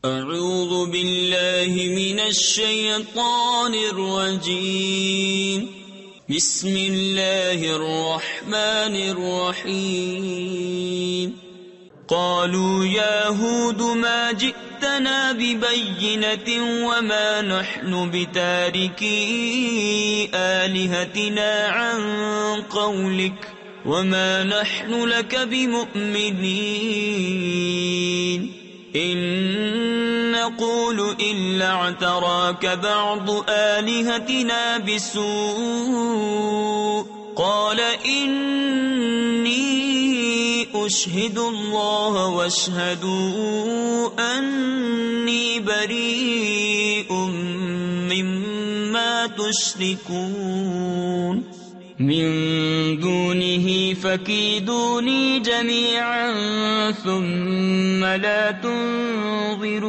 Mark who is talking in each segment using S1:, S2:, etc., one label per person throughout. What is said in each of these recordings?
S1: اعوذ باللہ من الشیطان الرجیم بسم اللہ الرحمن الرحیم قالوا یا ہود ما جئتنا ببینۃ وما نحن بتارکی آلہتنا عن قولک وما نحن لک بمؤمنین ان نقول الا اعتراك بعض آلهتنا بسوء قال اني اشهد الله واشهدوا اني بريء مما تشركون من دونه فكيدوني جميعا ثم لا تنظرون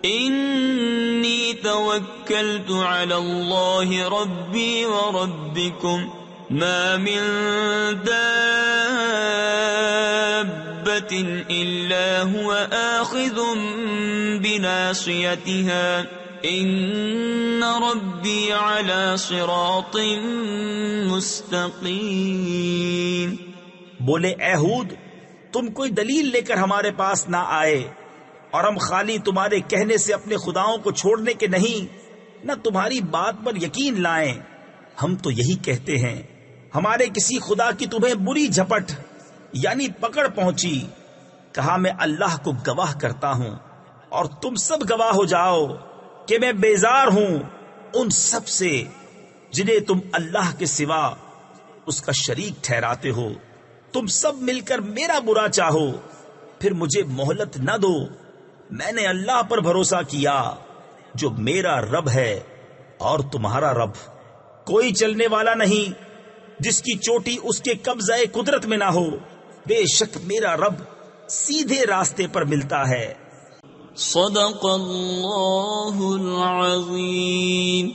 S1: إني توكلت على الله ربي وربكم ما من دابة إلا هو آخذ بناصيتها ان ربی علی صراط مستقیم۔
S2: بولے اے ہود، تم کوئی دلیل لے کر ہمارے پاس نہ آئے، اور ہم خالی تمہارے کہنے سے اپنے خداؤں کو چھوڑنے کے نہیں، نہ تمہاری بات پر یقین لائیں۔ ہم تو یہی کہتے ہیں ہمارے کسی خدا کی تمہیں بری جھپٹ یعنی پکڑ پہنچی۔ کہا میں اللہ کو گواہ کرتا ہوں اور تم سب گواہ ہو جاؤ کہ میں بیزار ہوں ان سب سے جنہیں تم اللہ کے سوا اس کا شریک ٹھہراتے ہو۔ تم سب مل کر میرا برا چاہو، پھر مجھے مہلت نہ دو۔ میں نے اللہ پر بھروسہ کیا جو میرا رب ہے اور تمہارا رب۔ کوئی چلنے والا نہیں جس کی چوٹی اس کے قبضہ قدرت میں نہ ہو۔ بے شک میرا رب سیدھے راستے پر ملتا ہے۔
S1: صدق اللہ العظیم۔